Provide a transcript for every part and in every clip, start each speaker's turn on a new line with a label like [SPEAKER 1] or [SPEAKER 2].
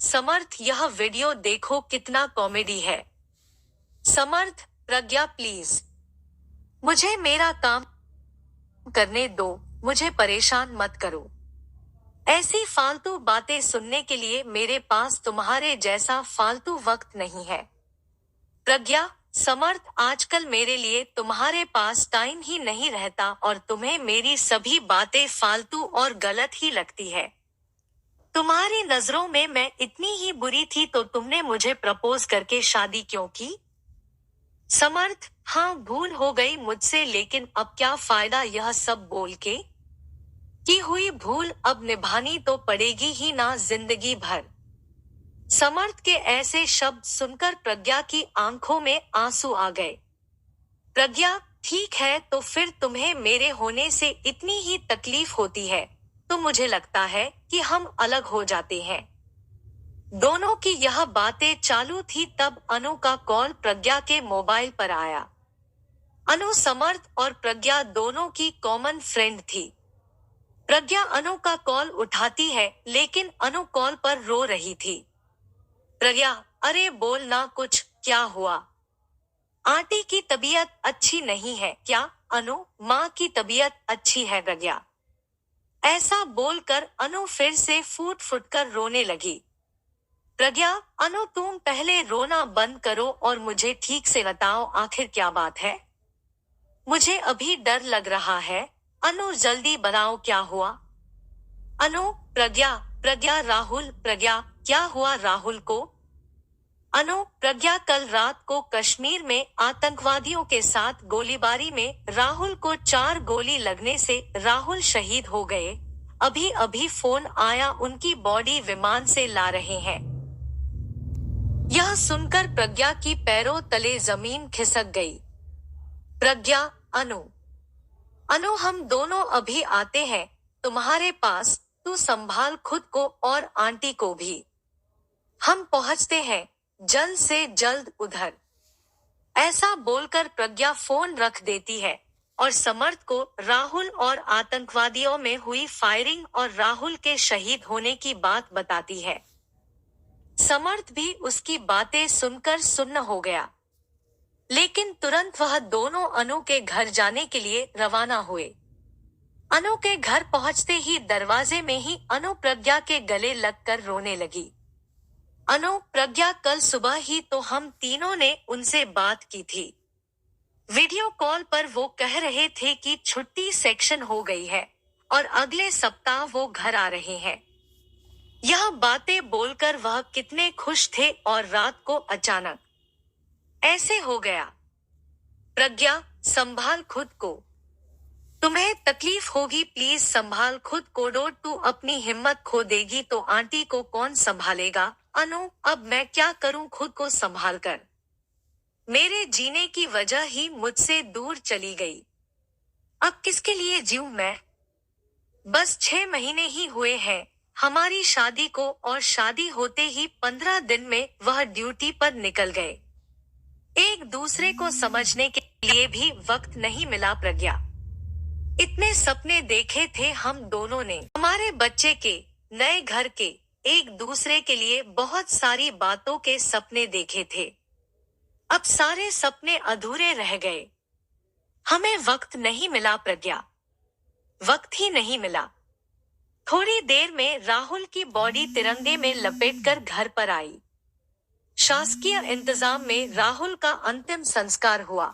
[SPEAKER 1] समर्थ, यह वीडियो देखो कितना कॉमेडी है। समर्थ, प्रज्ञा प्लीज मुझे मेरा काम करने दो, मुझे परेशान मत करो। ऐसी फालतू बातें सुनने के लिए मेरे पास तुम्हारे जैसा फालतू वक्त नहीं है। प्रज्ञा, समर्थ, आजकल मेरे लिए तुम्हारे पास टाइम ही नहीं रहता और तुम्हें मेरी सभी बातें फालतू और गलत ही लगती है। तुम्हारी नजरों में मैं इतनी ही बुरी थी तो तुमने मुझे प्रपोज करके शादी क्यों की? समर्थ, हाँ भूल हो गई मुझसे, लेकिन अब क्या फायदा यह सब बोल के? की हुई भूल अब निभानी तो पड़ेगी ही ना जिंदगी भर। समर्थ के ऐसे शब्द सुनकर प्रज्ञा की आंखों में आंसू आ गए। प्रज्ञा, ठीक है तो फिर तुम्हें मेरे होने से इतनी ही तकलीफ होती है तो मुझे लगता है कि हम अलग हो जाते हैं। दोनों की यह बातें चालू थी तब अनु का कॉल प्रज्ञा के मोबाइल पर आया। अनु समर्थ और प्रज्ञा दोनों की कॉमन फ्रेंड थी। प्रज्ञा अनु का कॉल उठाती है लेकिन अनु कॉल पर रो रही थी। प्रज्ञा, अरे बोल ना कुछ, क्या हुआ? आंटी की तबीयत अच्छी नहीं है क्या? अनु, माँ की तबीयत अच्छी है प्रज्ञा। ऐसा बोलकर अनु फिर से फूट फूट कर रोने लगी। प्रज्ञा, अनु तुम पहले रोना बंद करो और मुझे ठीक से बताओ आखिर क्या बात है। मुझे अभी डर लग रहा है। अनु जल्दी बताओ क्या हुआ। अनु, प्रज्ञा, प्रज्ञा, राहुल, प्रज्ञा, क्या हुआ राहुल को? अनु, प्रज्ञा, कल रात को कश्मीर में आतंकवादियों के साथ गोलीबारी में राहुल को 4 गोली लगने से राहुल शहीद हो गए। अभी अभी फोन आया, उनकी बॉडी विमान से ला रहे हैं। यह सुनकर प्रज्ञा की पैरों तले जमीन खिसक गई। प्रज्ञा, अनु, अनु हम दोनों अभी आते हैं तुम्हारे पास, तू संभाल खुद को और आंटी को भी। हम पहुंचते हैं जल्द से जल्द उधर। ऐसा बोलकर प्रज्ञा फोन रख देती है और समर्थ को राहुल और आतंकवादियों में हुई फायरिंग और राहुल के शहीद होने की बात बताती है। समर्थ भी उसकी बातें सुनकर सुन्न हो गया, लेकिन तुरंत वह दोनों अनु के घर जाने के लिए रवाना हुए। अनु के घर पहुंचते ही दरवाजे में ही अनु प्रज्ञा के गले लगकर रोने लगी। अनु, प्रज्ञा, कल सुबह ही तो हम तीनों ने उनसे बात की थी। वीडियो कॉल पर वो कह रहे थे कि छुट्टी सेक्शन हो गई है और अगले सप्ताह वो घर आ रहे हैं। यह बातें बोलकर वह कितने खुश थे और रात को अचानक ऐसे हो गया। प्रज्ञा, संभाल खुद को, तुम्हें तकलीफ होगी, प्लीज संभाल खुद को। तू अपनी हिम्मत खो देगी तो आंटी को कौन संभालेगा? अनु, अब मैं क्या करूं खुद को संभाल कर? मेरे जीने की वजह ही मुझसे दूर चली गई। अब किसके लिए जीऊं मैं? बस 6 महीने ही हुए हैं हमारी शादी को और शादी होते ही 15 दिन में वह ड्यूटी पर निकल गए। एक दूसरे को समझने के लिए भी वक्त नहीं मिला प्रज्ञा। इतने सपने देखे थे हम दोनों ने, हमारे बच्चे के, नए घर के, एक दूसरे के लिए बहुत सारी बातों के सपने देखे थे। अब सारे सपने अधूरे रह गए। हमें वक्त नहीं मिला प्रज्ञा, वक्त ही नहीं मिला। थोड़ी देर में राहुल की बॉडी तिरंगे में लपेटकर घर पर आई। शासकीय इंतजाम में राहुल का अंतिम संस्कार हुआ।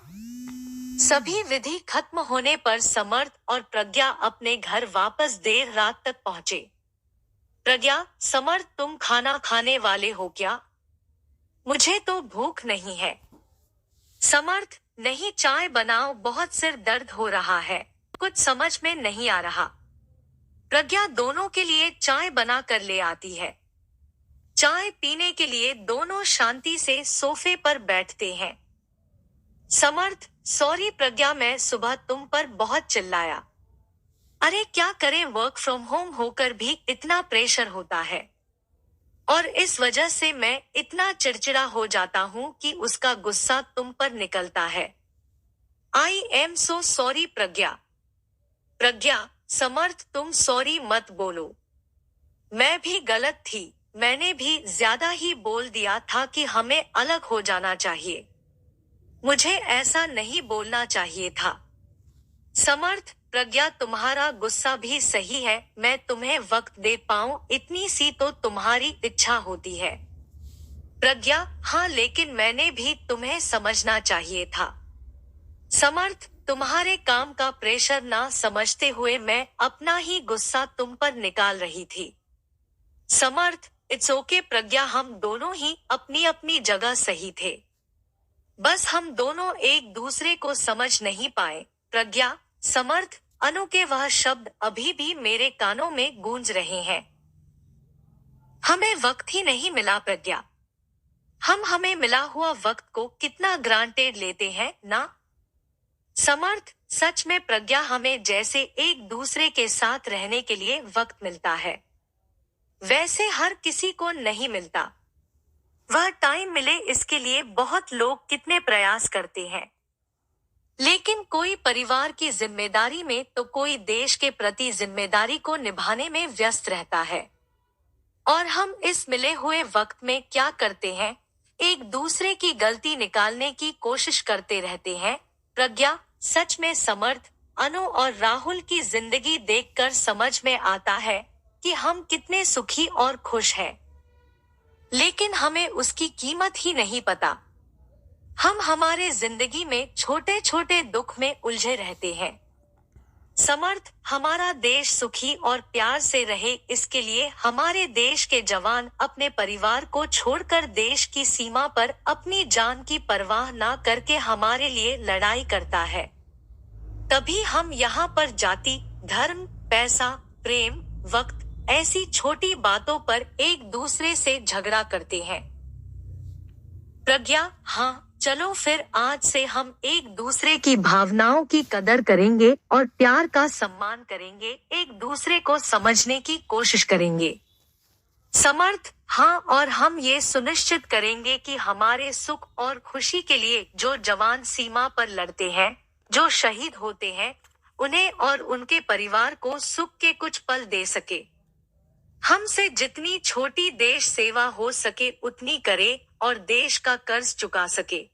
[SPEAKER 1] सभी विधि खत्म होने पर समर्थ और प्रज्ञा अपने घर वापस देर रात तक पहुंचे। प्रज्ञा, समर्थ तुम खाना खाने वाले हो क्या? मुझे तो भूख नहीं है। समर्थ, नहीं, चाय बनाओ, बहुत सिर दर्द हो रहा है, कुछ समझ में नहीं आ रहा। प्रज्ञा दोनों के लिए चाय बना कर ले आती है। चाय पीने के लिए दोनों शांति से सोफे पर बैठते हैं। समर्थ, सॉरी प्रज्ञा, मैं सुबह तुम पर बहुत चिल्लाया। अरे क्या करें, वर्क फ्रॉम होम होकर भी इतना प्रेशर होता है और इस वजह से मैं इतना चिड़चिड़ा हो जाता हूँ कि उसका गुस्सा तुम पर निकलता है। आई एम सो सॉरी प्रज्ञा। प्रज्ञा, समर्थ तुम सॉरी मत बोलो, मैं भी गलत थी, मैंने भी ज्यादा ही बोल दिया था कि हमें अलग हो जाना चाहिए। मुझे ऐसा नहीं बोलना चाहिए था। समर्थ, प्रज्ञा तुम्हारा गुस्सा भी सही है, मैं तुम्हें वक्त दे पाऊं इतनी सी तो तुम्हारी इच्छा होती है। प्रज्ञा, हाँ लेकिन मैंने भी तुम्हें समझना चाहिए था। समर्थ, तुम्हारे काम का प्रेशर ना समझते हुए मैं अपना ही गुस्सा तुम पर निकाल रही थी। समर्थ, इट्स ओके प्रज्ञा, हम दोनों ही अपनी अपनी जगह सही थे। बस हम दोनों एक दूसरे को समझ नहीं पाए। प्रज्ञा, समर्थ, अनु के वह शब्द अभी भी मेरे कानों में गूंज रहे हैं। हमें वक्त ही नहीं मिला प्रज्ञा। हम हमें मिला हुआ वक्त को कितना ग्रांटेड लेते हैं ना। समर्थ, सच में प्रज्ञा, हमें जैसे एक दूसरे के साथ रहने के लिए वक्त मिलता है वैसे हर किसी को नहीं मिलता। वह टाइम मिले इसके लिए बहुत लोग कितने प्रयास करते हैं, लेकिन कोई परिवार की जिम्मेदारी में तो कोई देश के प्रति जिम्मेदारी को निभाने में व्यस्त रहता है। और हम इस मिले हुए वक्त में क्या करते हैं, एक दूसरे की गलती निकालने की कोशिश करते रहते हैं। प्रज्ञा, सच में समर्थ, अनु और राहुल की जिंदगी देखकर समझ में आता है कि हम कितने सुखी और खुश हैं। लेकिन हमें उसकी कीमत ही नहीं पता। हम हमारे जिंदगी में छोटे छोटे दुख में उलझे रहते हैं। समर्थ, हमारा देश सुखी और प्यार से रहे इसके लिए हमारे देश के जवान अपने परिवार को छोड़कर देश की सीमा पर अपनी जान की परवाह ना करके हमारे लिए लड़ाई करता है। तभी हम यहाँ पर जाति, धर्म, पैसा, प्रेम, वक्त, ऐसी छोटी बातों पर एक दूसरे से झगड़ा करते हैं। प्रज्ञा, हाँ चलो फिर आज से हम एक दूसरे की भावनाओं की कदर करेंगे और प्यार का सम्मान करेंगे, एक दूसरे को समझने की कोशिश करेंगे। समर्थ, हाँ, और हम ये सुनिश्चित करेंगे कि हमारे सुख और खुशी के लिए जो जवान सीमा पर लड़ते हैं, जो शहीद होते हैं, उन्हें और उनके परिवार को सुख के कुछ पल दे सके। हमसे जितनी छोटी देश सेवा हो सके उतनी करे और देश का कर्ज चुका सके।